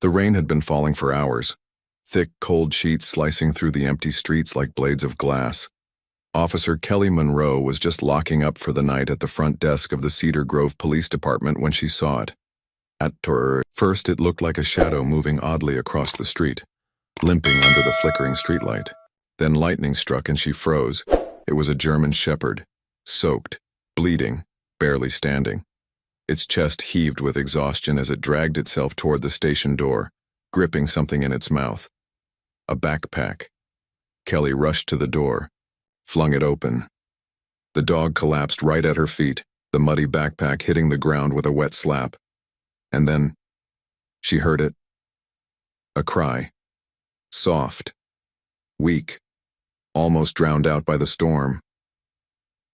The rain had been falling for hours, thick, cold sheets slicing through the empty streets like blades of glass. Officer Kelly Monroe was just locking up for the night at the front desk of the Cedar Grove Police Department when she saw it. At first, it looked like a shadow moving oddly across the street, limping under the flickering streetlight. Then lightning struck and she froze. It was a German shepherd, soaked, bleeding, barely standing. Its chest heaved with exhaustion as it dragged itself toward the station door, gripping something in its mouth. A backpack. Kelly rushed to the door, flung it open. The dog collapsed right at her feet, the muddy backpack hitting the ground with a wet slap. And then, she heard it. A cry. Soft. Weak. Almost drowned out by the storm.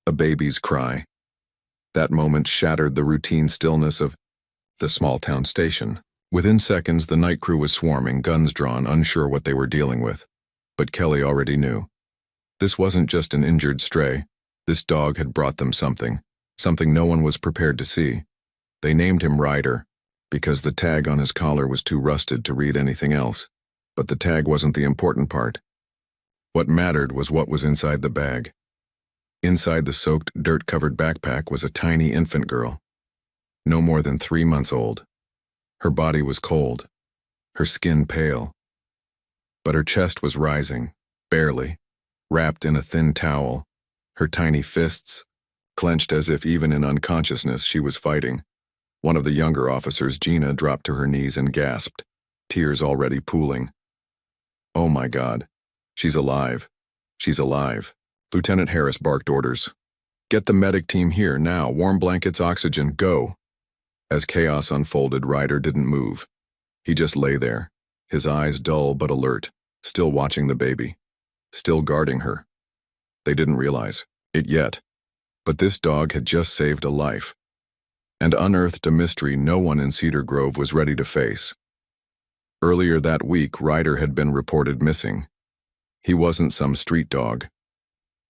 A baby's cry. That moment shattered the routine stillness of the small-town station. Within seconds, the night crew was swarming, guns drawn, unsure what they were dealing with. But Kelly already knew. This wasn't just an injured stray. This dog had brought them something no one was prepared to see. They named him Ryder, because the tag on his collar was too rusted to read anything else. But the tag wasn't the important part. What mattered was what was inside the bag. Inside the soaked, dirt-covered backpack was a tiny infant girl, no more than 3 months old. Her body was cold, her skin pale. But her chest was rising, barely, wrapped in a thin towel, her tiny fists clenched as if even in unconsciousness she was fighting. One of the younger officers, Gina, dropped to her knees and gasped, tears already pooling. "Oh my God, she's alive. She's alive." Lieutenant Harris barked orders. "Get the medic team here now, warm blankets, oxygen, go." As chaos unfolded, Ryder didn't move. He just lay there, his eyes dull but alert, still watching the baby, still guarding her. They didn't realize it yet, but this dog had just saved a life, and unearthed a mystery no one in Cedar Grove was ready to face. Earlier that week, Ryder had been reported missing. He wasn't some street dog.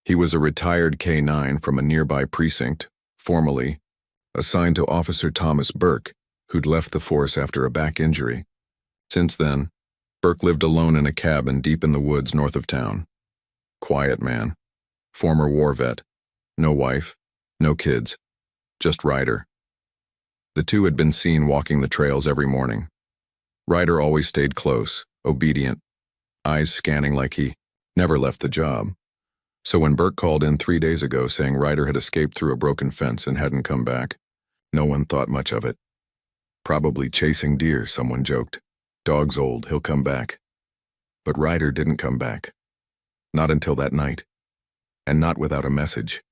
He was a retired K-9 from a nearby precinct, formerly assigned to Officer Thomas Burke, who'd left the force after a back injury. Since then, Burke lived alone in a cabin deep in the woods north of town. Quiet man. Former war vet. No wife, no kids. Just Ryder. The two had been seen walking the trails every morning. Ryder always stayed close, obedient, eyes scanning like he never left the job. So when Burke called in 3 days ago saying Ryder had escaped through a broken fence and hadn't come back, no one thought much of it. Probably chasing deer, someone joked. Dog's old, he'll come back. But Ryder didn't come back. Not until that night. And not without a message.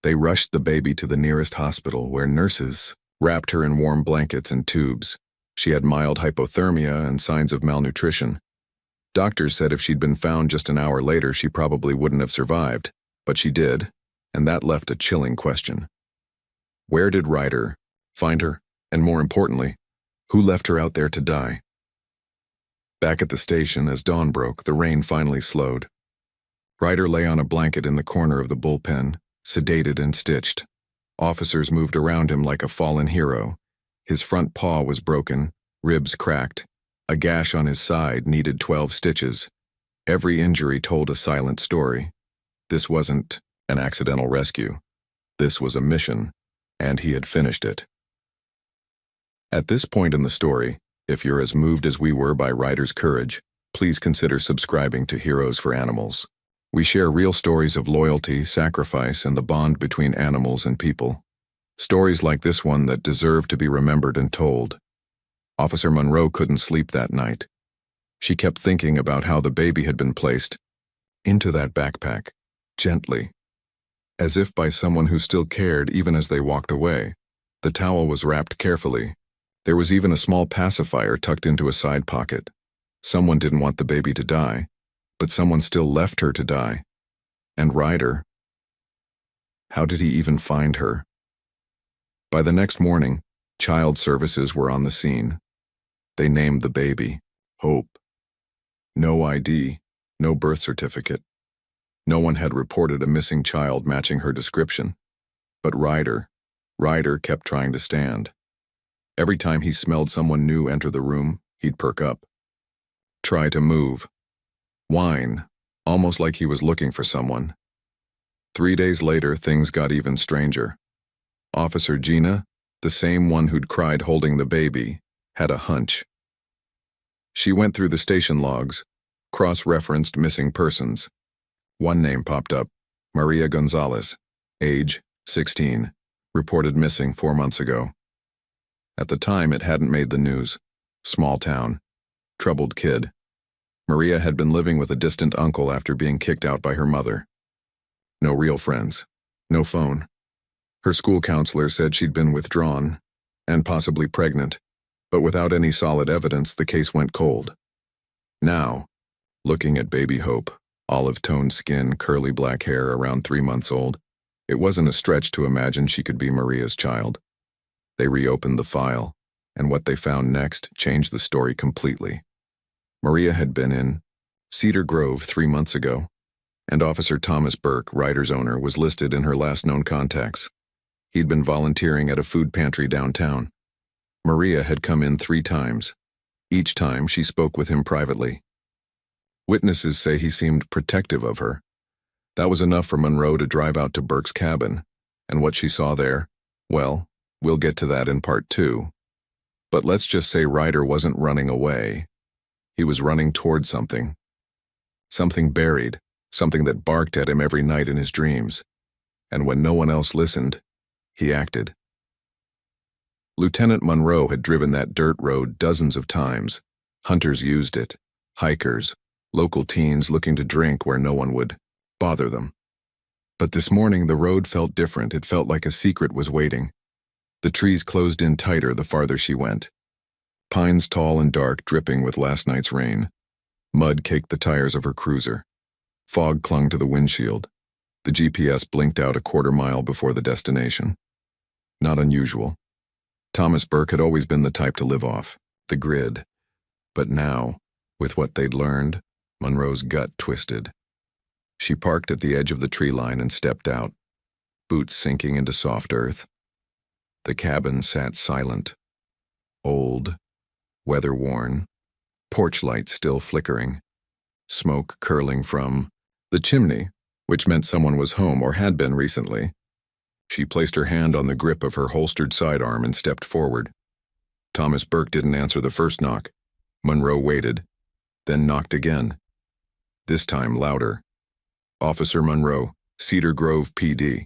They rushed the baby to the nearest hospital where nurses wrapped her in warm blankets and tubes. She had mild hypothermia and signs of malnutrition. Doctors said if she'd been found just an hour later, she probably wouldn't have survived, but she did, and that left a chilling question. Where did Ryder find her, and more importantly, who left her out there to die? Back at the station, as dawn broke, the rain finally slowed. Ryder lay on a blanket in the corner of the bullpen, sedated and stitched. Officers moved around him like a fallen hero. His front paw was broken, ribs cracked. A gash on his side needed 12 stitches. Every injury told a silent story. This wasn't an accidental rescue. This was a mission, and he had finished it. At this point in the story, if you're as moved as we were by Ryder's courage, please consider subscribing to Heroes for Animals. We share real stories of loyalty, sacrifice, and the bond between animals and people. Stories like this one that deserve to be remembered and told. Officer Monroe couldn't sleep that night. She kept thinking about how the baby had been placed into that backpack, gently, as if by someone who still cared even as they walked away. The towel was wrapped carefully. There was even a small pacifier tucked into a side pocket. Someone didn't want the baby to die, but someone still left her to die. And Ryder, how did he even find her? By the next morning, child services were on the scene. They named the baby Hope. No ID, no birth certificate. No one had reported a missing child matching her description. But Ryder kept trying to stand. Every time he smelled someone new enter the room, He'd perk up. Try to move. Whine, almost like he was looking for someone. 3 days later, things got even stranger. Officer Gina, the same one who'd cried holding the baby, had a hunch. She went through the station logs, cross-referenced missing persons. One name popped up, Maria Gonzalez, age 16, reported missing 4 months ago. At the time, it hadn't made the news. Small town. Troubled kid. Maria had been living with a distant uncle after being kicked out by her mother. No real friends. No phone. Her school counselor said she'd been withdrawn, and possibly pregnant, but without any solid evidence, the case went cold. Now, looking at baby Hope, olive-toned skin, curly black hair, around 3 months old, it wasn't a stretch to imagine she could be Maria's child. They reopened the file, and what they found next changed the story completely. Maria had been in Cedar Grove 3 months ago, and Officer Thomas Burke, Ryder's owner, was listed in her last known contacts. He'd been volunteering at a food pantry downtown. Maria had come in 3 times. Each time she spoke with him privately. Witnesses say he seemed protective of her. That was enough for Monroe to drive out to Burke's cabin, and what she saw there, well, we'll get to that in part 2. But let's just say Ryder wasn't running away. He was running toward something. Something buried, something that barked at him every night in his dreams. And when no one else listened, he acted. Lieutenant Monroe had driven that dirt road dozens of times. Hunters used it, hikers, local teens looking to drink where no one would bother them. But this morning the road felt different. It felt like a secret was waiting. The trees closed in tighter the farther she went. Pines tall and dark, dripping with last night's rain. Mud caked the tires of her cruiser. Fog clung to the windshield. The GPS blinked out a quarter mile before the destination. Not unusual. Thomas Burke had always been the type to live off the grid. But now, with what they'd learned, Monroe's gut twisted. She parked at the edge of the tree line and stepped out, boots sinking into soft earth. The cabin sat silent, old, weather-worn, porch light still flickering, smoke curling from the chimney, which meant someone was home or had been recently. She placed her hand on the grip of her holstered sidearm and stepped forward. Thomas Burke didn't answer the first knock. Monroe waited, then knocked again. This time louder. Officer Monroe, Cedar Grove PD.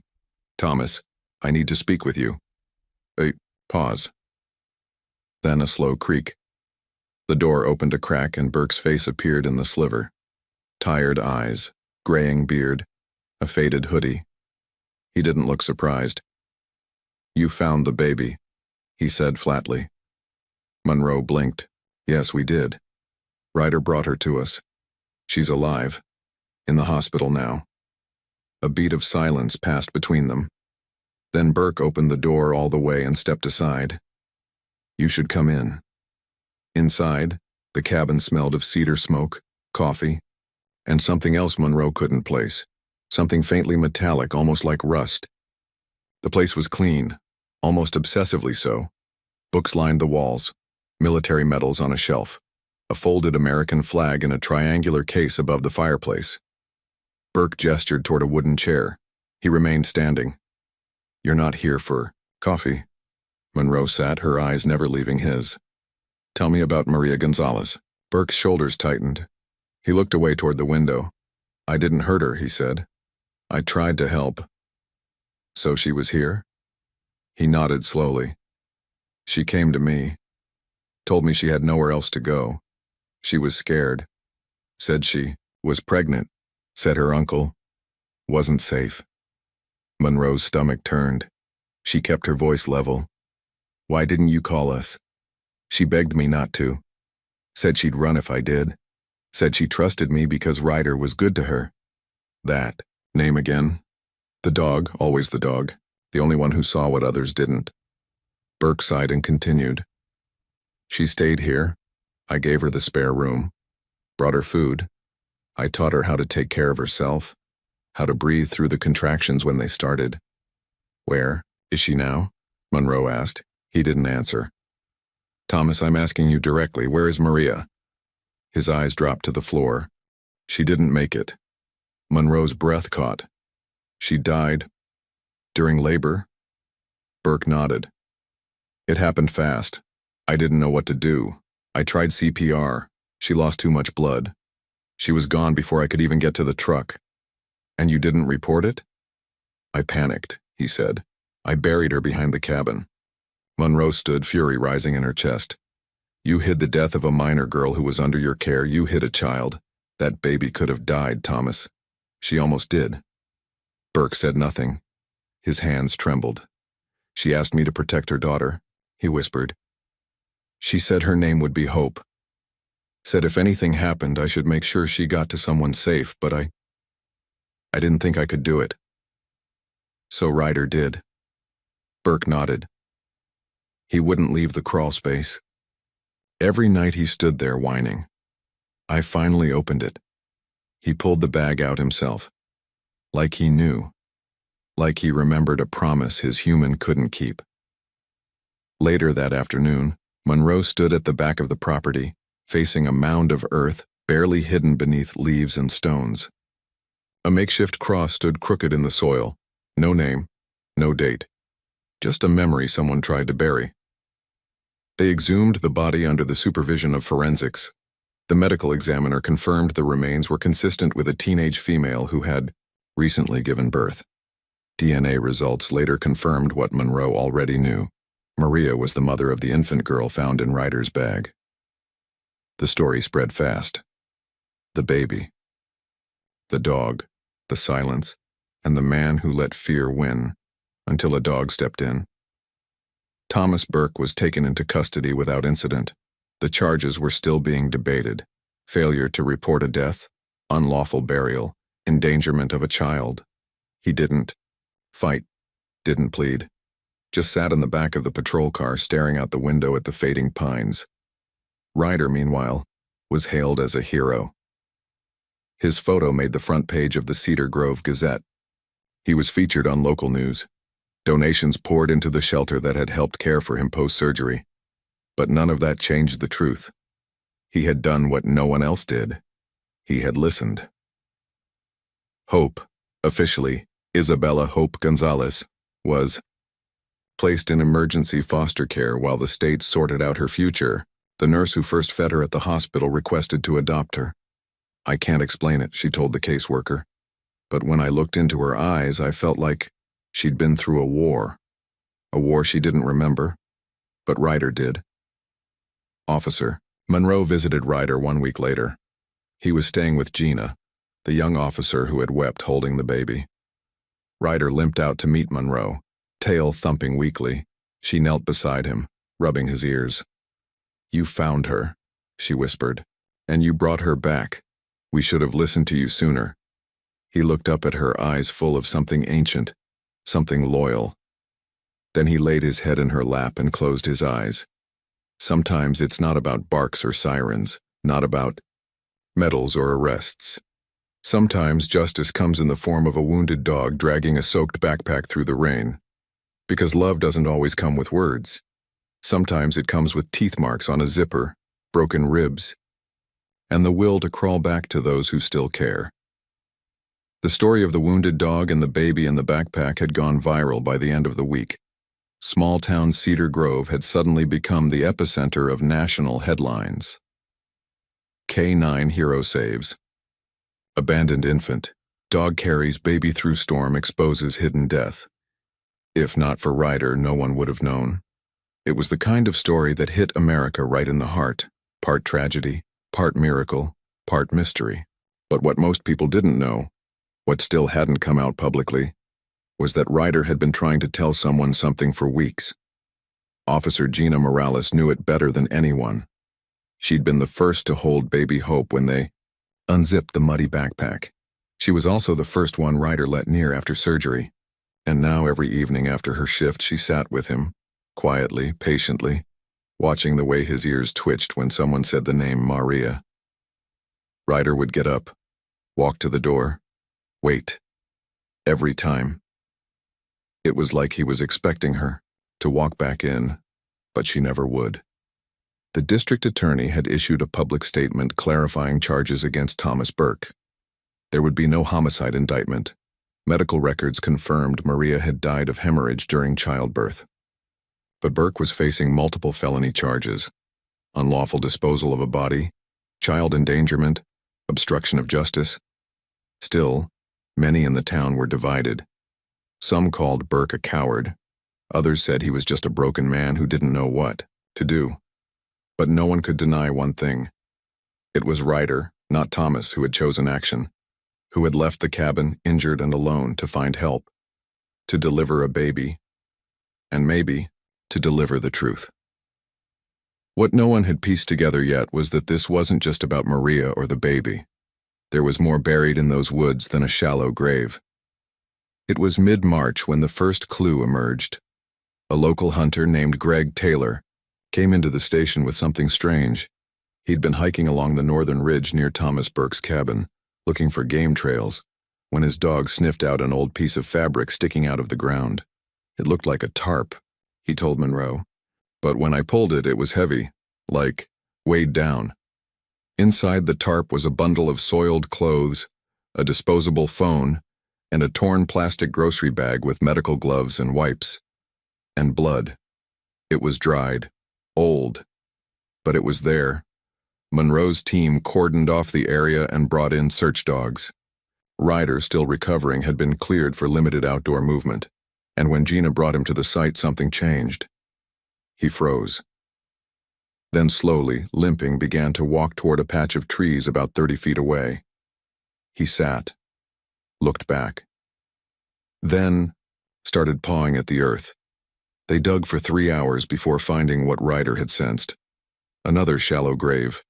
Thomas, I need to speak with you. Pause. Then a slow creak. The door opened a crack and Burke's face appeared in the sliver. Tired eyes, graying beard, a faded hoodie. He didn't look surprised. You found the baby, he said flatly. Monroe blinked. Yes, we did. Ryder brought her to us. She's alive. In the hospital now. A beat of silence passed between them. Then Burke opened the door all the way and stepped aside. You should come in. Inside, the cabin smelled of cedar smoke, coffee, and something else Monroe couldn't place. Something faintly metallic, almost like rust. The place was clean, almost obsessively so. Books lined the walls, military medals on a shelf, a folded American flag in a triangular case above the fireplace. Burke gestured toward a wooden chair. He remained standing. You're not here for coffee. Monroe sat, her eyes never leaving his. Tell me about Maria Gonzalez. Burke's shoulders tightened. He looked away toward the window. I didn't hurt her, he said. I tried to help. So she was here? He nodded slowly. She came to me. Told me she had nowhere else to go. She was scared. Said she was pregnant. Said her uncle wasn't safe. Monroe's stomach turned. She kept her voice level. Why didn't you call us? She begged me not to. Said she'd run if I did. Said she trusted me because Ryder was good to her. That. Name again? The dog, always the dog. The only one who saw what others didn't. Burke sighed and continued. She stayed here. I gave her the spare room. Brought her food. I taught her how to take care of herself. How to breathe through the contractions when they started. Where is she now? Monroe asked. He didn't answer. Thomas, I'm asking you directly, where is Maria? His eyes dropped to the floor. She didn't make it. Monroe's breath caught. She died. During labor? Burke nodded. It happened fast. I didn't know what to do. I tried CPR. She lost too much blood. She was gone before I could even get to the truck. And you didn't report it? I panicked, he said. I buried her behind the cabin. Monroe stood, fury rising in her chest. You hid the death of a minor girl who was under your care. You hid a child. That baby could have died, Thomas. She almost did. Burke said nothing. His hands trembled. She asked me to protect her daughter, he whispered. She said her name would be Hope. Said if anything happened, I should make sure she got to someone safe, but I didn't think I could do it. So Ryder did. Burke nodded. He wouldn't leave the crawl space. Every night he stood there whining. I finally opened it. He pulled the bag out himself. Like he knew. Like he remembered a promise his human couldn't keep. Later that afternoon, Monroe stood at the back of the property, facing a mound of earth barely hidden beneath leaves and stones. A makeshift cross stood crooked in the soil. No name, no date. Just a memory someone tried to bury. They exhumed the body under the supervision of forensics. The medical examiner confirmed the remains were consistent with a teenage female who had recently given birth. DNA results later confirmed what Monroe already knew. Maria was the mother of the infant girl found in Ryder's bag. The story spread fast. The baby. The dog. The silence. And the man who let fear win, until a dog stepped in. Thomas Burke was taken into custody without incident. The charges were still being debated. Failure to report a death, unlawful burial, endangerment of a child. He didn't fight, didn't plead. Just sat in the back of the patrol car staring out the window at the fading pines. Ryder, meanwhile, was hailed as a hero. His photo made the front page of the Cedar Grove Gazette. He was featured on local news. Donations poured into the shelter that had helped care for him post-surgery. But none of that changed the truth. He had done what no one else did. He had listened. Hope, officially Isabella Hope Gonzalez, was placed in emergency foster care while the state sorted out her future. The nurse who first fed her at the hospital requested to adopt her. I can't explain it, she told the caseworker. But when I looked into her eyes, I felt like she'd been through a war she didn't remember, but Ryder did. Officer. Monroe visited Ryder 1 week later. He was staying with Gina, the young officer who had wept holding the baby. Ryder limped out to meet Monroe, tail thumping weakly. She knelt beside him, rubbing his ears. You found her, she whispered, and you brought her back. We should have listened to you sooner. He looked up at her, eyes full of something ancient, something loyal. Then he laid his head in her lap and closed his eyes. Sometimes it's not about barks or sirens, not about medals or arrests. Sometimes justice comes in the form of a wounded dog dragging a soaked backpack through the rain. Because love doesn't always come with words. Sometimes it comes with teeth marks on a zipper, broken ribs, and the will to crawl back to those who still care. The story of the wounded dog and the baby in the backpack had gone viral by the end of the week. Small-town Cedar Grove had suddenly become the epicenter of national headlines. K9 hero saves. Abandoned infant. Dog carries baby through storm, exposes hidden death. If not for Ryder, no one would have known. It was the kind of story that hit America right in the heart. Part tragedy, part miracle, part mystery. But what most people didn't know, what still hadn't come out publicly, was that Ryder had been trying to tell someone something for weeks. Officer Gina Morales knew it better than anyone. She'd been the first to hold baby Hope when they unzipped the muddy backpack. She was also the first one Ryder let near after surgery. And now every evening after her shift she sat with him, quietly, patiently, watching the way his ears twitched when someone said the name Maria. Ryder would get up, walk to the door, wait. Every time. It was like he was expecting her to walk back in, but she never would. The district attorney had issued a public statement clarifying charges against Thomas Burke. There would be no homicide indictment. Medical records confirmed Maria had died of hemorrhage during childbirth. But Burke was facing multiple felony charges: unlawful disposal of a body, child endangerment, obstruction of justice. Still, many in the town were divided. Some called Burke a coward. Others said he was just a broken man who didn't know what to do. But no one could deny one thing. It was Ryder, not Thomas, who had chosen action, who had left the cabin injured and alone to find help, to deliver a baby, and maybe to deliver the truth. What no one had pieced together yet was that this wasn't just about Maria or the baby. There was more buried in those woods than a shallow grave. It was mid-March when the first clue emerged. A local hunter named Greg Taylor came into the station with something strange. He'd been hiking along the northern ridge near Thomas Burke's cabin, looking for game trails, when his dog sniffed out an old piece of fabric sticking out of the ground. It looked like a tarp, he told Monroe, but when I pulled it, it was heavy, like weighed down. Inside the tarp was a bundle of soiled clothes, a disposable phone, and a torn plastic grocery bag with medical gloves and wipes. And blood. It was dried, old, but it was there. Monroe's team cordoned off the area and brought in search dogs. Ryder, still recovering, had been cleared for limited outdoor movement, and when Gina brought him to the site, something changed. He froze. Then slowly, limping, began to walk toward a patch of trees about 30 feet away. He sat, looked back. Then started pawing at the earth. They dug for 3 hours before finding what Ryder had sensed: another shallow grave.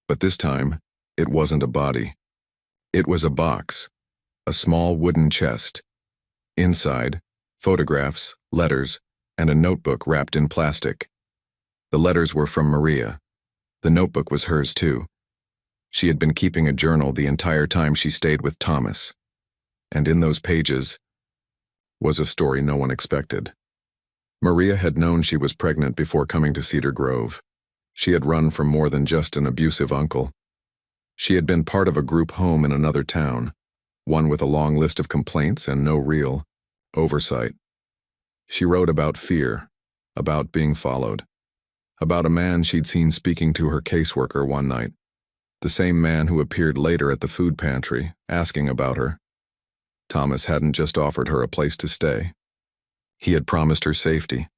But this time, it wasn't a body. It was a box, a small wooden chest. Inside, photographs, letters, and a notebook wrapped in plastic. The letters were from Maria. The notebook was hers too. She had been keeping a journal the entire time she stayed with Thomas. And in those pages was a story no one expected. Maria had known she was pregnant before coming to Cedar Grove. She had run from more than just an abusive uncle. She had been part of a group home in another town, one with a long list of complaints and no real oversight. She wrote about fear, about being followed, about a man she'd seen speaking to her caseworker one night, the same man who appeared later at the food pantry, asking about her. Thomas hadn't just offered her a place to stay. He had promised her safety,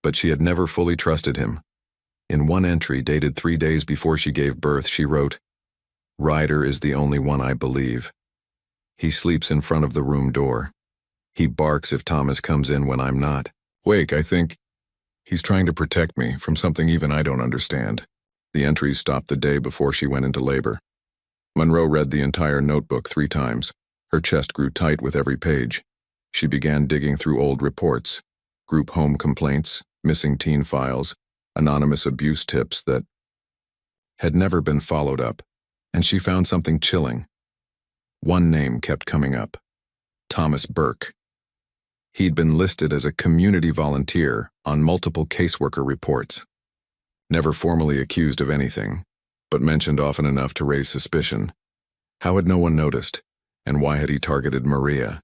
but she had never fully trusted him. In one entry dated 3 days before she gave birth, she wrote, "Ryder is the only one I believe. He sleeps in front of the room door. He barks if Thomas comes in when I'm not. Wake, I think. He's trying to protect me from something even I don't understand." The entries stopped the day before she went into labor. Monroe read the entire notebook 3 times. Her chest grew tight with every page. She began digging through old reports, group home complaints, missing teen files, anonymous abuse tips that had never been followed up, and she found something chilling. One name kept coming up: Thomas Burke. He'd been listed as a community volunteer on multiple caseworker reports. Never formally accused of anything, but mentioned often enough to raise suspicion. How had no one noticed, and why had he targeted Maria?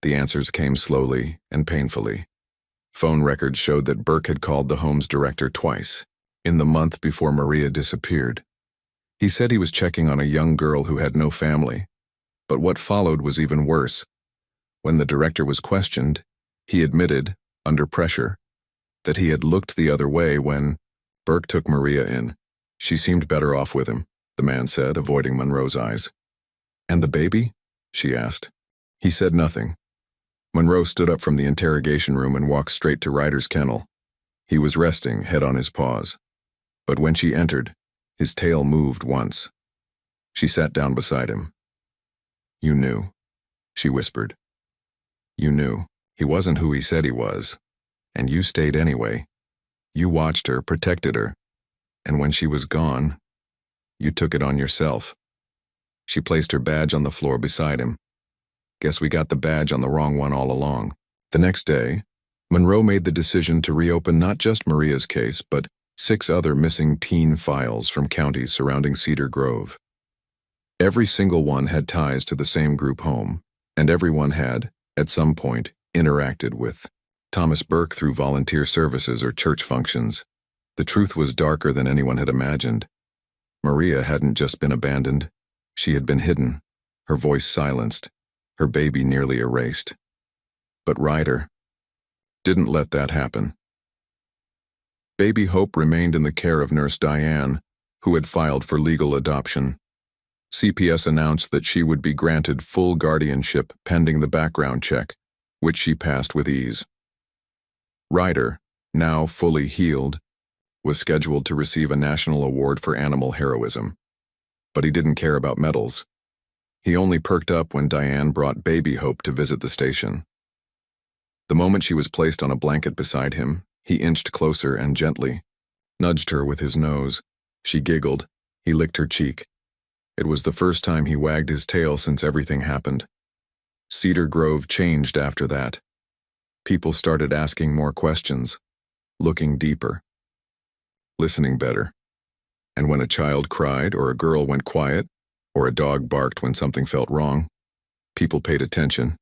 The answers came slowly and painfully. Phone records showed that Burke had called the home's director twice, in the month before Maria disappeared. He said he was checking on a young girl who had no family, but what followed was even worse. When the director was questioned, he admitted, under pressure, that he had looked the other way when Burke took Maria in. She seemed better off with him, the man said, avoiding Monroe's eyes. "And the baby?" she asked. He said nothing. Monroe stood up from the interrogation room and walked straight to Ryder's kennel. He was resting, head on his paws. But when she entered, his tail moved once. She sat down beside him. "You knew," she whispered. "You knew. He wasn't who he said he was. And you stayed anyway. You watched her, protected her. And when she was gone, you took it on yourself." She placed her badge on the floor beside him. "Guess we got the badge on the wrong one all along." The next day, Monroe made the decision to reopen not just Maria's case, but 6 other missing teen files from counties surrounding Cedar Grove. Every single one had ties to the same group home, and everyone had, at some point, interacted with Thomas Burke through volunteer services or church functions. The truth was darker than anyone had imagined. Maria hadn't just been abandoned. She had been hidden, her voice silenced, her baby nearly erased. But Ryder didn't let that happen. Baby Hope remained in the care of Nurse Diane, who had filed for legal adoption. CPS announced that she would be granted full guardianship pending the background check, which she passed with ease. Ryder, now fully healed, was scheduled to receive a national award for animal heroism. But he didn't care about medals. He only perked up when Diane brought Baby Hope to visit the station. The moment she was placed on a blanket beside him, he inched closer and gently nudged her with his nose. She giggled. He licked her cheek. It was the first time he wagged his tail since everything happened. Cedar Grove changed after that. People started asking more questions, looking deeper, listening better. And when a child cried or a girl went quiet or a dog barked when something felt wrong, people paid attention,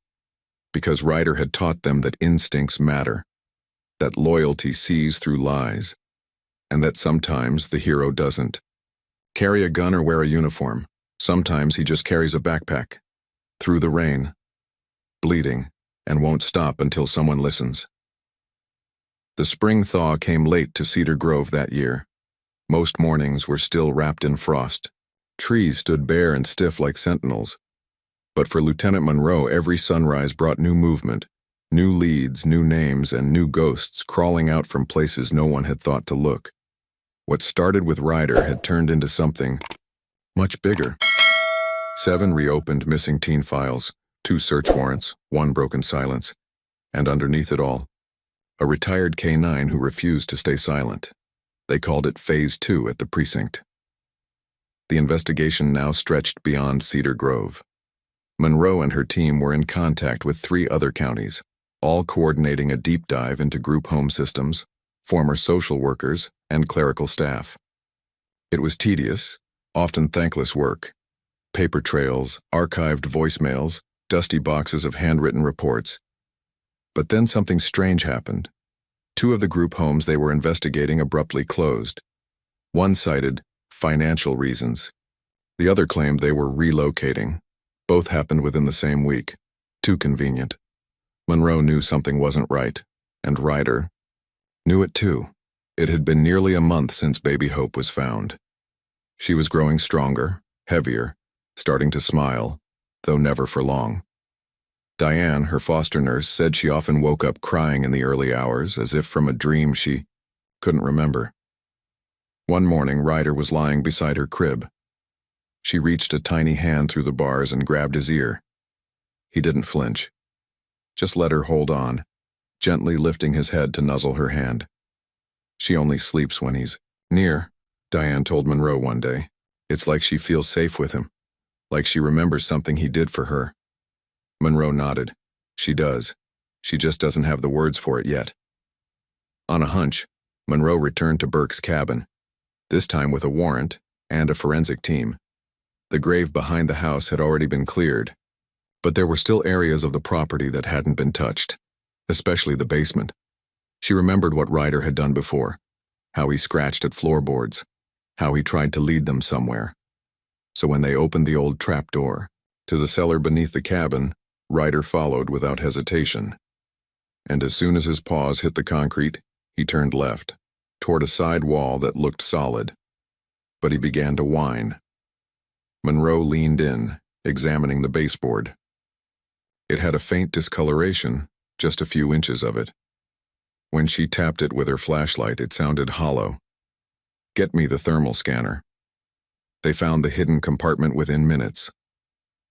because Ryder had taught them that instincts matter, that loyalty sees through lies, and that sometimes the hero doesn't carry a gun or wear a uniform. Sometimes he just carries a backpack, through the rain, bleeding, and won't stop until someone listens. The spring thaw came late to Cedar Grove that year. Most mornings were still wrapped in frost. Trees stood bare and stiff like sentinels. But for Lieutenant Monroe, every sunrise brought new movement, new leads, new names, and new ghosts crawling out from places no one had thought to look. What started with Ryder had turned into something much bigger. 7 reopened missing teen files, 2 search warrants, 1 broken silence, and underneath it all, a retired K-9 who refused to stay silent. They called it Phase 2 at the precinct. The investigation now stretched beyond Cedar Grove. Monroe and her team were in contact with 3 other counties, all coordinating a deep dive into group home systems, former social workers, and clerical staff. It was tedious, often thankless work. Paper trails, archived voicemails, dusty boxes of handwritten reports. But then something strange happened. 2 of the group homes they were investigating abruptly closed. One cited financial reasons. The other claimed they were relocating. Both happened within the same week. Too convenient. Monroe knew something wasn't right, and Ryder knew it too. It had been nearly a month since Baby Hope was found. She was growing stronger, heavier, starting to smile, though never for long. Diane, her foster nurse, said she often woke up crying in the early hours, as if from a dream she couldn't remember. One morning, Ryder was lying beside her crib. She reached a tiny hand through the bars and grabbed his ear. He didn't flinch. Just let her hold on, gently lifting his head to nuzzle her hand. She only sleeps when he's near, Diane told Monroe one day. It's like she feels safe with him, like she remembers something he did for her. Monroe nodded. She does. She just doesn't have the words for it yet. On a hunch, Monroe returned to Burke's cabin, this time with a warrant and a forensic team. The grave behind the house had already been cleared, but there were still areas of the property that hadn't been touched, especially the basement. She remembered what Ryder had done before, how he scratched at floorboards, how he tried to lead them somewhere. So when they opened the old trapdoor to the cellar beneath the cabin, Ryder followed without hesitation. And as soon as his paws hit the concrete, he turned left, toward a side wall that looked solid. But he began to whine. Monroe leaned in, examining the baseboard. It had a faint discoloration, just a few inches of it. When she tapped it with her flashlight, it sounded hollow. Get me the thermal scanner. They found the hidden compartment within minutes.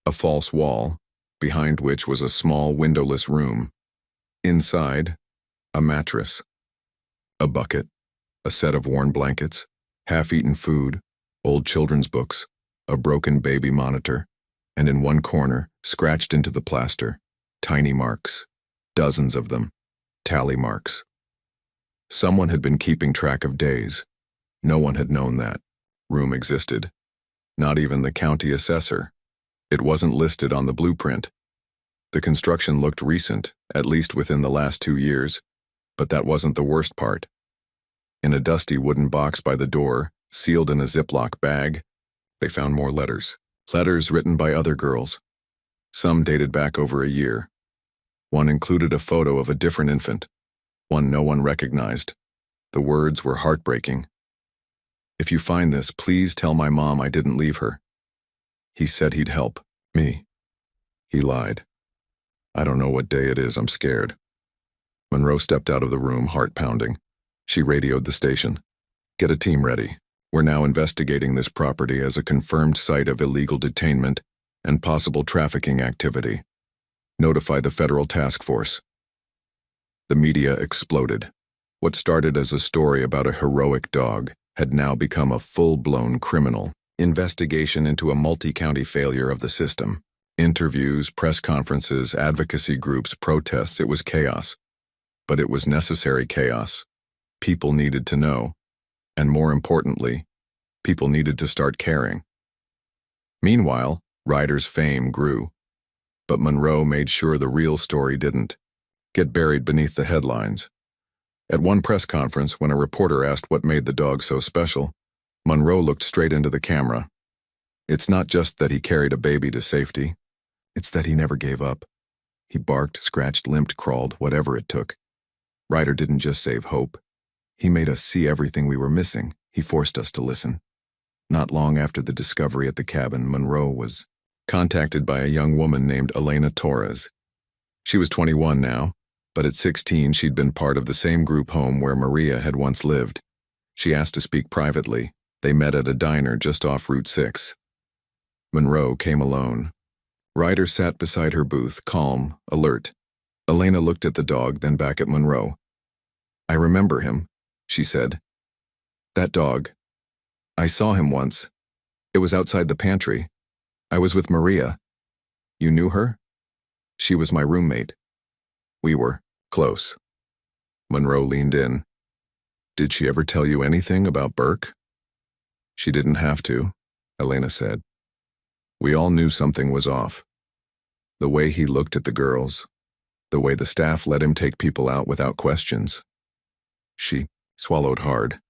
A false wall, behind which was a small windowless room. Inside, a mattress, a bucket, a set of worn blankets, half-eaten food, old children's books, a broken baby monitor, and in one corner, scratched into the plaster, tiny marks, dozens of them, tally marks. Someone had been keeping track of days, No one had known that room existed. Not even the county assessor. It wasn't listed on the blueprint. The construction looked recent, at least within the last 2 years, but that wasn't the worst part. In a dusty wooden box by the door, sealed in a Ziploc bag, they found more letters. Letters written by other girls. Some dated back over a year. One included a photo of a different infant, one no one recognized. The words were heartbreaking. "If you find this, please tell my mom I didn't leave her." He said he'd help. Me. He lied. I don't know what day it is, I'm scared. Monroe stepped out of the room, heart pounding. She radioed the station. "Get a team ready. We're now investigating this property as a confirmed site of illegal detainment and possible trafficking activity. Notify the federal task force." The media exploded. What started as a story about a heroic dog had now become a full-blown criminal investigation into a multi-county failure of the system. Interviews, press conferences, advocacy groups, protests, it was chaos. But it was necessary chaos. People needed to know. And more importantly, people needed to start caring. Meanwhile, Ryder's fame grew. But Monroe made sure the real story didn't get buried beneath the headlines. At one press conference, when a reporter asked what made the dog so special, Monroe looked straight into the camera. "It's not just that he carried a baby to safety. It's that he never gave up. He barked, scratched, limped, crawled, whatever it took. Ryder didn't just save Hope. He made us see everything we were missing. He forced us to listen." Not long after the discovery at the cabin, Monroe was contacted by a young woman named Elena Torres. She was 21 now, but at 16 she'd been part of the same group home where Maria had once lived. She asked to speak privately. They met at a diner just off Route 6. Monroe came alone. Ryder sat beside her booth, calm, alert. Elena looked at the dog, then back at Monroe. "I remember him," she said. "That dog. I saw him once. It was outside the pantry. I was with Maria. You knew her? She was my roommate. We were close." Monroe leaned in. "Did she ever tell you anything about Burke?" "She didn't have to," Elena said. "We all knew something was off. The way he looked at the girls, the way the staff let him take people out without questions." She swallowed hard.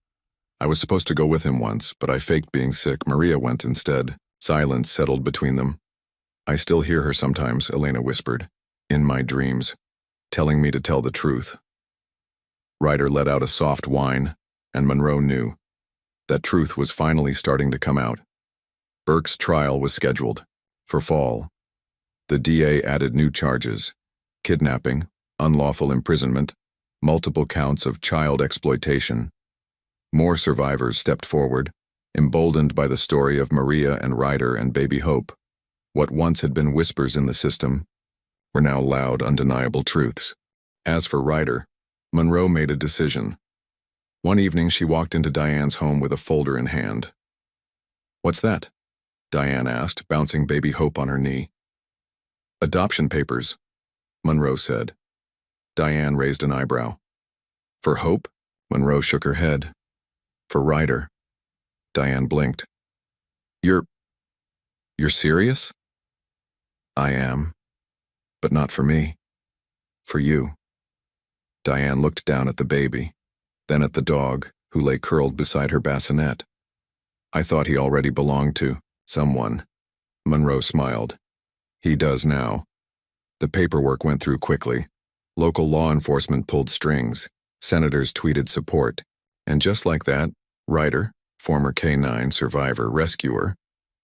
"I was supposed to go with him once, but I faked being sick. Maria went instead." Silence settled between them. "I still hear her sometimes," Elena whispered, "in my dreams, telling me to tell the truth." Ryder let out a soft whine, and Monroe knew. That truth was finally starting to come out. Burke's trial was scheduled for fall. The DA added new charges: kidnapping, unlawful imprisonment, multiple counts of child exploitation. More survivors stepped forward, emboldened by the story of Maria and Ryder and baby Hope. What once had been whispers in the system were now loud, undeniable truths. As for Ryder, Monroe made a decision. One evening she walked into Diane's home with a folder in hand. "What's that?" Diane asked, bouncing baby Hope on her knee. "Adoption papers," Monroe said. Diane raised an eyebrow. "For Hope?" Monroe shook her head. "For Ryder." Diane blinked. You're serious?" "I am. But not for me. For you." Diane looked down at the baby, then at the dog, who lay curled beside her bassinet. "I thought he already belonged to someone." Monroe smiled. "He does now." The paperwork went through quickly. Local law enforcement pulled strings. Senators tweeted support. And just like that, Ryder, former K-9 survivor rescuer,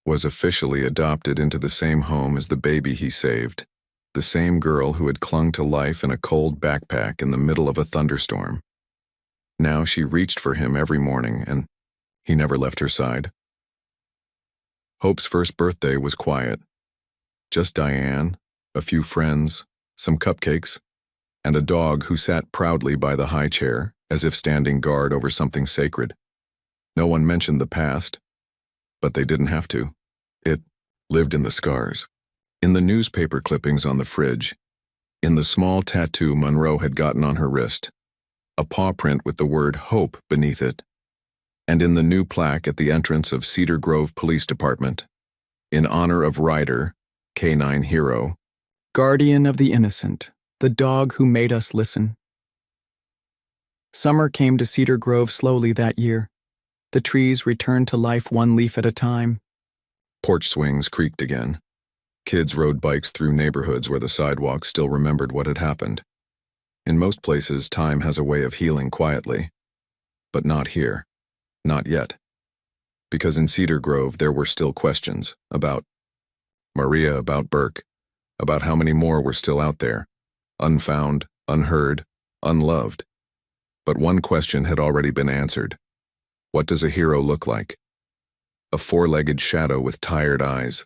was officially adopted into the same home as the baby he saved. The same girl who had clung to life in a cold backpack in the middle of a thunderstorm. Now she reached for him every morning, and he never left her side. Hope's first birthday was quiet. Just Diane, a few friends, some cupcakes, and a dog who sat proudly by the high chair, as if standing guard over something sacred. No one mentioned the past, but they didn't have to. It lived in the scars, in the newspaper clippings on the fridge, in the small tattoo Monroe had gotten on her wrist, a paw print with the word Hope beneath it. and in the new plaque at the entrance of Cedar Grove Police Department, in honor of Ryder, K9 hero, guardian of the innocent, the dog who made us listen. Summer came to Cedar Grove slowly that year. The trees returned to life one leaf at a time. Porch swings creaked again. Kids rode bikes through neighborhoods where the sidewalks still remembered what had happened. In most places, time has a way of healing quietly. But not here. Not yet. Because in Cedar Grove there were still questions about Maria, about Burke, about how many more were still out there, unfound, unheard, unloved. But one question had already been answered. What does a hero look like? A four-legged shadow with tired eyes,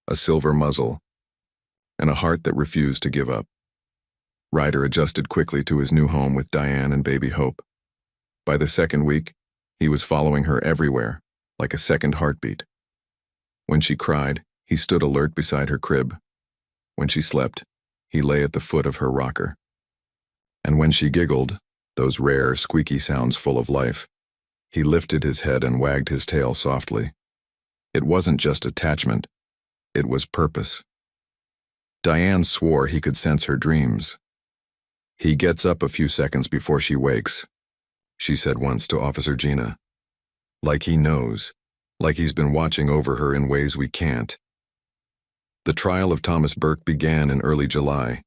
a silver muzzle, and a heart that refused to give up. Ryder adjusted quickly to his new home with Diane and baby Hope. By the second week, he was following her everywhere, like a second heartbeat. When she cried, he stood alert beside her crib. When she slept, he lay at the foot of her rocker. And when she giggled, those rare, squeaky sounds full of life, he lifted his head and wagged his tail softly. It wasn't just attachment, it was purpose. Diane swore he could sense her dreams. He gets up a few seconds before she wakes, she said once to Officer Gina. Like he knows, like he's been watching over her in ways we can't. The trial of Thomas Burke began in early July.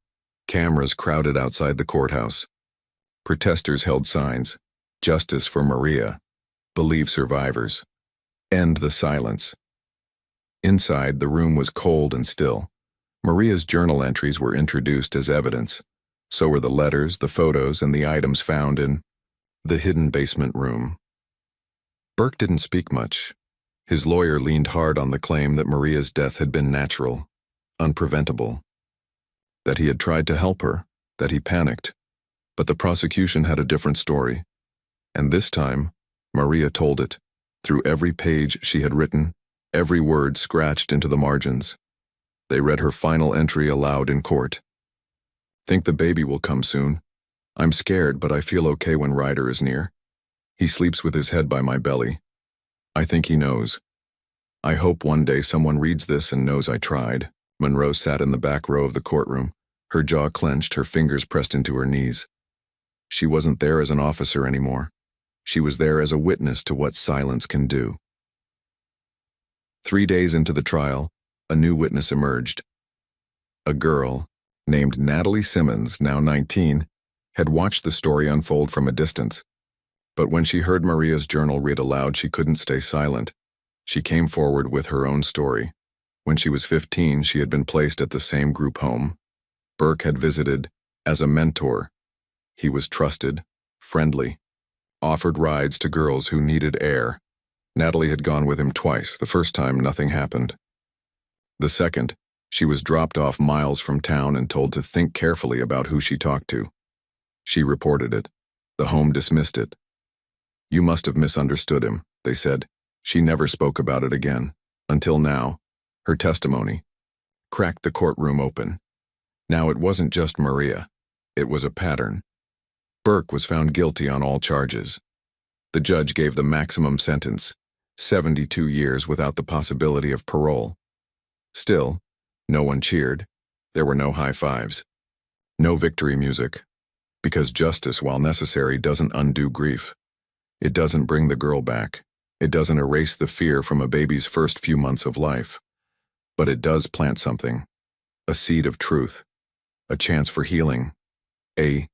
Cameras crowded outside the courthouse. Protesters held signs, "Justice for Maria," "Believe survivors," "End the silence." Inside, the room was cold and still. Maria's journal entries were introduced as evidence. So were the letters, the photos, and the items found in the hidden basement room. Burke didn't speak much. His lawyer leaned hard on the claim that Maria's death had been natural, unpreventable, that he had tried to help her, that he panicked. But the prosecution had a different story. And this time, Maria told it, through every page she had written, every word scratched into the margins. They read her final entry aloud in court. "Think the baby will come soon. I'm scared, but I feel okay when Ryder is near. He sleeps with his head by my belly. I think he knows. I hope one day someone reads this and knows I tried." Monroe sat in the back row of the courtroom, her jaw clenched, her fingers pressed into her knees. She wasn't there as an officer anymore. She was there as a witness to what silence can do. 3 days into the trial, a new witness emerged. A girl, named Natalie Simmons, now 19, had watched the story unfold from a distance. But when she heard Maria's journal read aloud, she couldn't stay silent. She came forward with her own story. When she was 15, she had been placed at the same group home. Burke had visited as a mentor. He was trusted, friendly, offered rides to girls who needed air. Natalie had gone with him twice. The first time, nothing happened. The second, she was dropped off miles from town and told to think carefully about who she talked to. She reported it. The home dismissed it. "You must have misunderstood him," they said. She never spoke about it again. Until now, her testimony cracked the courtroom open. Now it wasn't just Maria. It was a pattern. Burke was found guilty on all charges. The judge gave the maximum sentence, 72 years without the possibility of parole. Still, no one cheered. There were no high fives. No victory music. Because justice, while necessary, doesn't undo grief. It doesn't bring the girl back. It doesn't erase the fear from a baby's first few months of life. But it does plant something. A seed of truth. A chance for healing. A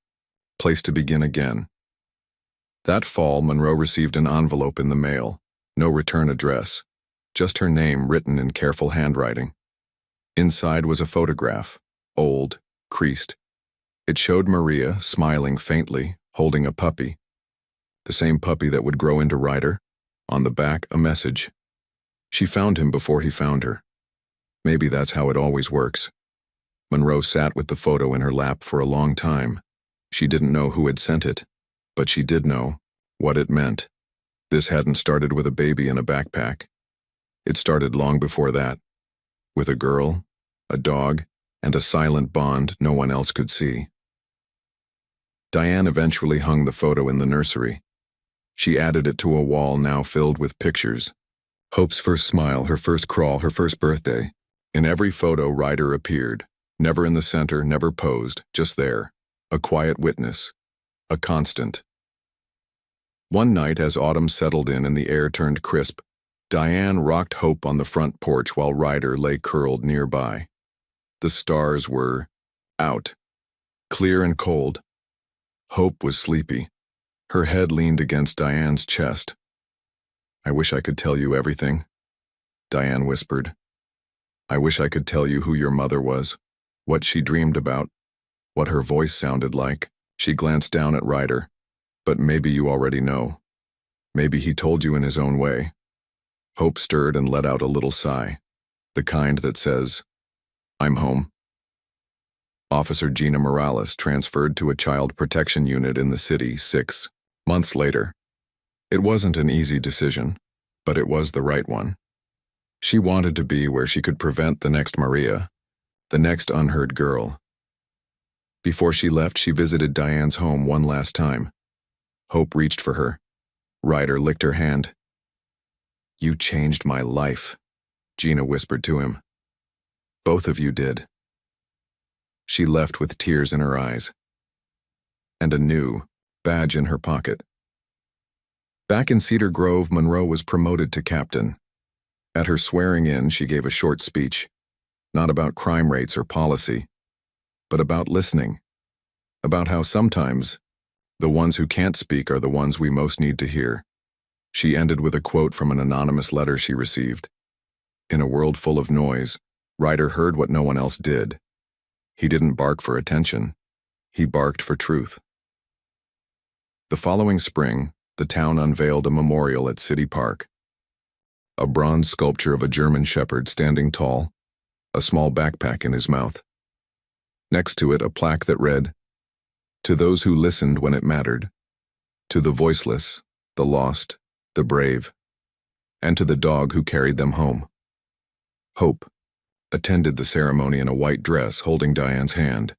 place to begin again. That fall, Monroe received an envelope in the mail. No return address. Just her name written in careful handwriting. Inside was a photograph. Old, creased. It showed Maria, smiling faintly, holding a puppy. The same puppy that would grow into Ryder. On the back, a message. She found him before he found her. Maybe that's how it always works. Monroe sat with the photo in her lap for a long time. She didn't know who had sent it, but she did know what it meant. This hadn't started with a baby in a backpack. It started long before that, with a girl, a dog, and a silent bond no one else could see. Diane eventually hung the photo in the nursery. She added it to a wall now filled with pictures. Hope's first smile, her first crawl, her first birthday. In every photo, Ryder appeared. Never in the center, never posed, just there. A quiet witness. A constant. One night, as autumn settled in and the air turned crisp, Diane rocked Hope on the front porch while Ryder lay curled nearby. The stars were out, clear and cold. Hope was sleepy. Her head leaned against Diane's chest. "I wish I could tell you everything," Diane whispered. "I wish I could tell you who your mother was, what she dreamed about, what her voice sounded like." She glanced down at Ryder. "But maybe you already know. Maybe he told you in his own way." Hope stirred and let out a little sigh, the kind that says, "I'm home." Officer Gina Morales transferred to a child protection unit in the city 6 months later. It wasn't an easy decision, but it was the right one. She wanted to be where she could prevent the next Maria, the next unheard girl. Before she left, she visited Diane's home one last time. Hope reached for her. Ryder licked her hand. "You changed my life," Gina whispered to him. "Both of you did." She left with tears in her eyes and a new badge in her pocket. Back in Cedar Grove, Monroe was promoted to captain. At her swearing in, she gave a short speech, not about crime rates or policy, but about listening, about how sometimes the ones who can't speak are the ones we most need to hear. She ended with a quote from an anonymous letter she received. "In a world full of noise, Ryder heard what no one else did. He didn't bark for attention. He barked for truth." The following spring, the town unveiled a memorial at City Park. A bronze sculpture of a German shepherd standing tall, a small backpack in his mouth. Next to it, a plaque that read, "To those who listened when it mattered, to the voiceless, the lost, the brave, and to the dog who carried them home." Hope attended the ceremony in a white dress, holding Diane's hand.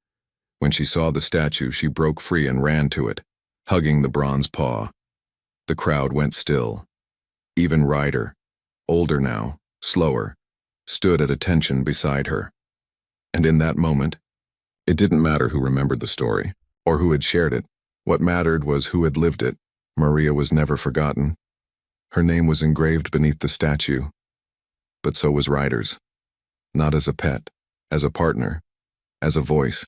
When she saw the statue, she broke free and ran to it, hugging the bronze paw. The crowd went still. Even Ryder, older now, slower, stood at attention beside her. And in that moment, it didn't matter who remembered the story, or who had shared it. What mattered was who had lived it. Maria was never forgotten. Her name was engraved beneath the statue. But so was Ryder's. Not as a pet, as a partner, as a voice,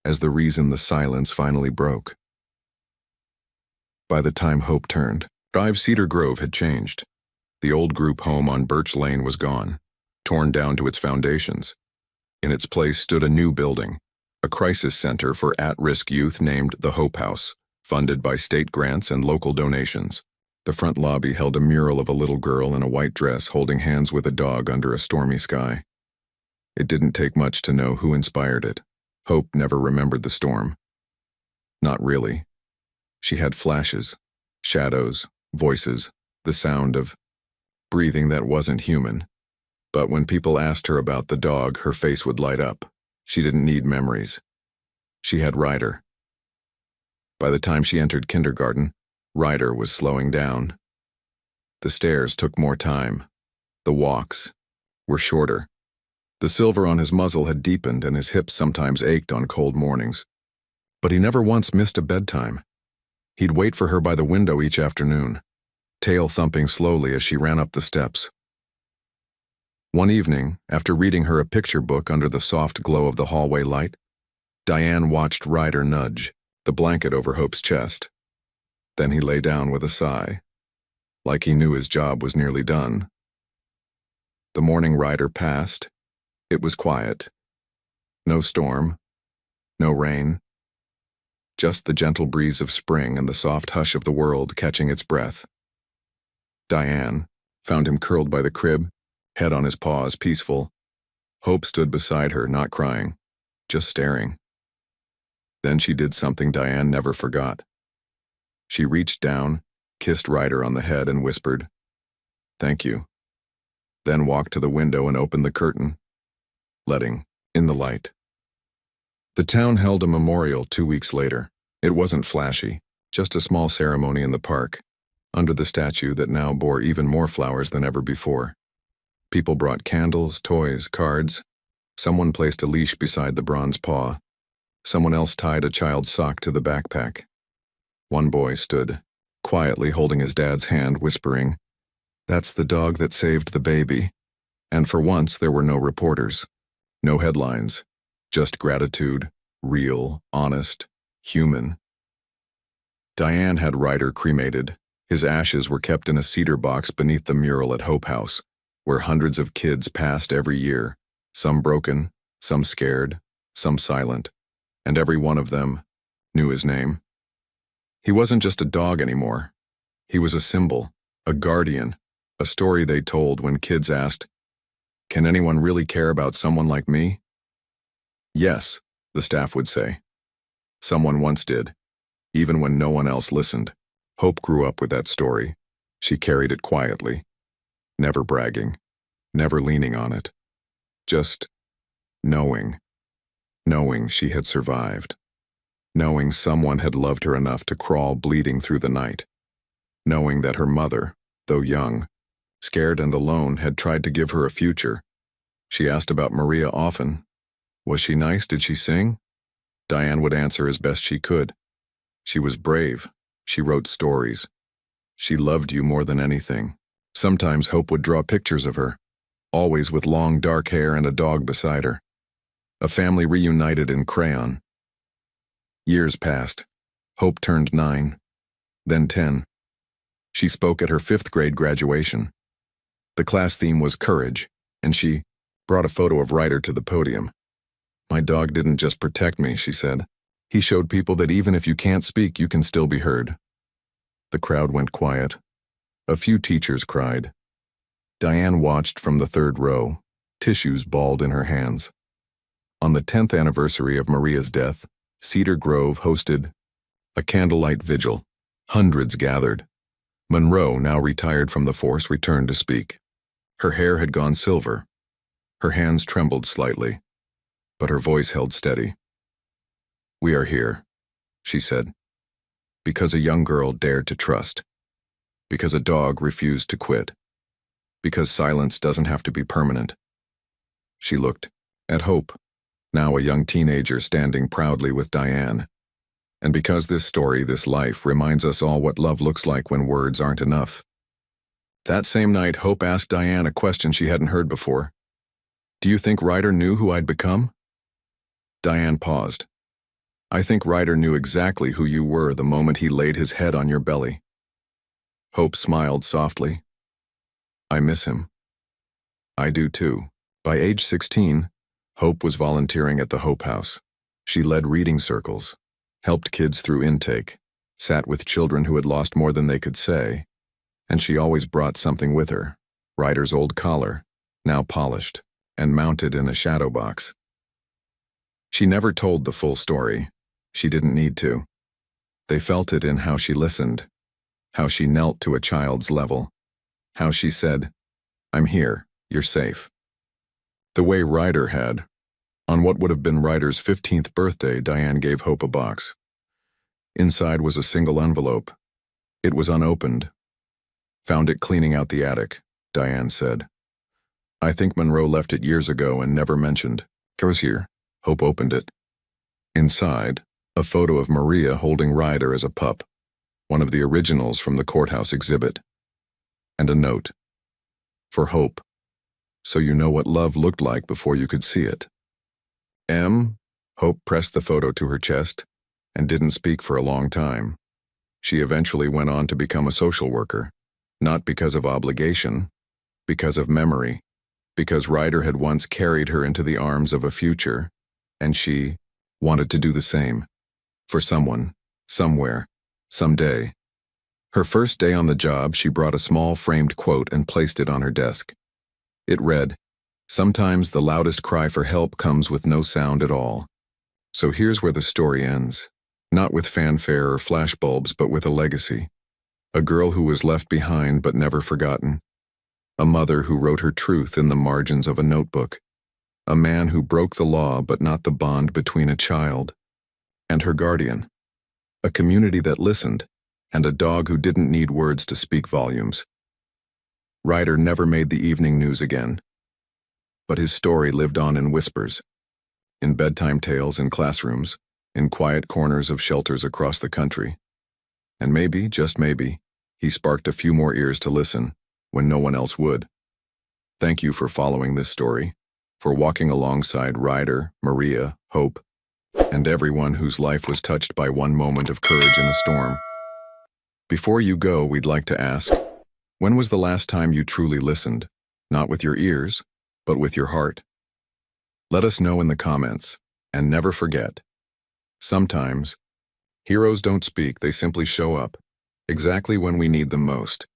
as the reason the silence finally broke. By the time Hope turned, Cedar Grove had changed. The old group home on Birch Lane was gone, torn down to its foundations. In its place stood a new building, a crisis center for at-risk youth named the Hope House, funded by state grants and local donations. The front lobby held a mural of a little girl in a white dress holding hands with a dog under a stormy sky. It didn't take much to know who inspired it. Hope never remembered the storm. Not really. She had flashes, shadows, voices, the sound of breathing that wasn't human. But when people asked her about the dog, her face would light up. She didn't need memories. She had Ryder. By the time she entered kindergarten, Ryder was slowing down. The stairs took more time. The walks were shorter. The silver on his muzzle had deepened and his hips sometimes ached on cold mornings. But he never once missed a bedtime. He'd wait for her by the window each afternoon, tail thumping slowly as she ran up the steps. One evening, after reading her a picture book under the soft glow of the hallway light, Diane watched Ryder nudge the blanket over Hope's chest. Then he lay down with a sigh, like he knew his job was nearly done. The morning Ryder passed. It was quiet. No storm, no rain. Just the gentle breeze of spring and the soft hush of the world catching its breath. Diane found him curled by the crib, head on his paws, peaceful. Hope stood beside her, not crying, just staring. Then she did something Diane never forgot. She reached down, kissed Ryder on the head and whispered, "Thank you." Then walked to the window and opened the curtain, letting in the light. The town held a memorial 2 weeks later. It wasn't flashy, just a small ceremony in the park. under the statue that now bore even more flowers than ever before. People brought candles, toys, cards. Someone placed a leash beside the bronze paw. Someone else tied a child's sock to the backpack. One boy stood, quietly holding his dad's hand, whispering, "That's the dog that saved the baby." And for once, there were no reporters, no headlines, just gratitude, real, honest, human. Diane had Ryder cremated. His ashes were kept in a cedar box beneath the mural at Hope House, where hundreds of kids passed every year, some broken, some scared, some silent, and every one of them knew his name. He wasn't just a dog anymore. He was a symbol, a guardian, a story they told when kids asked, "Can anyone really care about someone like me?" "Yes," the staff would say. Someone once did, even when no one else listened. Hope grew up with that story. She carried it quietly, never bragging, never leaning on it. Just knowing she had survived. Knowing someone had loved her enough to crawl bleeding through the night. Knowing that her mother, though young, scared and alone, had tried to give her a future. She asked about Maria often. Was she nice? Did she sing? Diane would answer as best she could. She was brave. She wrote stories. She loved you more than anything. Sometimes Hope would draw pictures of her, always with long dark hair and a dog beside her. A family reunited in crayon. Years passed. Hope turned 9, then 10. She spoke at her 5th grade graduation. The class theme was courage, and she brought a photo of Ryder to the podium. "My dog didn't just protect me," she said. "He showed people that even if you can't speak, you can still be heard." The crowd went quiet. A few teachers cried. Diane watched from the 3rd row, tissues balled in her hands. On the 10th anniversary of Maria's death, Cedar Grove hosted a candlelight vigil. Hundreds gathered. Monroe, now retired from the force, returned to speak. Her hair had gone silver. Her hands trembled slightly, but her voice held steady. "We are here," she said, "because a young girl dared to trust, because a dog refused to quit, because silence doesn't have to be permanent." She looked at Hope, now a young teenager standing proudly with Diane. And because this story, this life, reminds us all what love looks like when words aren't enough. That same night, Hope asked Diane a question she hadn't heard before. "Do you think Ryder knew who I'd become?" Diane paused. "I think Ryder knew exactly who you were the moment he laid his head on your belly." Hope smiled softly. "I miss him." "I do too." By age 16, Hope was volunteering at the Hope House. She led reading circles, helped kids through intake, sat with children who had lost more than they could say, and she always brought something with her. Ryder's old collar, now polished, and mounted in a shadow box. She never told the full story. She didn't need to. They felt it in how she listened, how she knelt to a child's level, how she said, "I'm here, you're safe." The way Ryder had. On what would have been Ryder's 15th birthday, Diane gave Hope a box. Inside was a single envelope. It was unopened. "Found it cleaning out the attic," Diane said. "I think Monroe left it years ago and never mentioned." "It was here." Hope opened it. Inside, a photo of Maria holding Ryder as a pup, one of the originals from the courthouse exhibit. And a note. "For Hope. So you know what love looked like before you could see it." Hope pressed the photo to her chest and didn't speak for a long time. She eventually went on to become a social worker, not because of obligation, because of memory, because Ryder had once carried her into the arms of a future, and she wanted to do the same. For someone, somewhere, someday. Her first day on the job, she brought a small framed quote and placed it on her desk. It read, "Sometimes the loudest cry for help comes with no sound at all." So here's where the story ends. Not with fanfare or flashbulbs, but with a legacy. A girl who was left behind but never forgotten. A mother who wrote her truth in the margins of a notebook. A man who broke the law but not the bond between a child and her guardian. A community that listened, and a dog who didn't need words to speak volumes. Ryder never made the evening news again, but his story lived on in whispers, in bedtime tales in classrooms, in quiet corners of shelters across the country. And maybe, just maybe, he sparked a few more ears to listen when no one else would. Thank you for following this story, for walking alongside Ryder, Maria, Hope, and everyone whose life was touched by one moment of courage in a storm. Before you go, we'd like to ask, when was the last time you truly listened, not with your ears, but with your heart? Let us know in the comments, and never forget, sometimes, heroes don't speak, they simply show up, exactly when we need them most.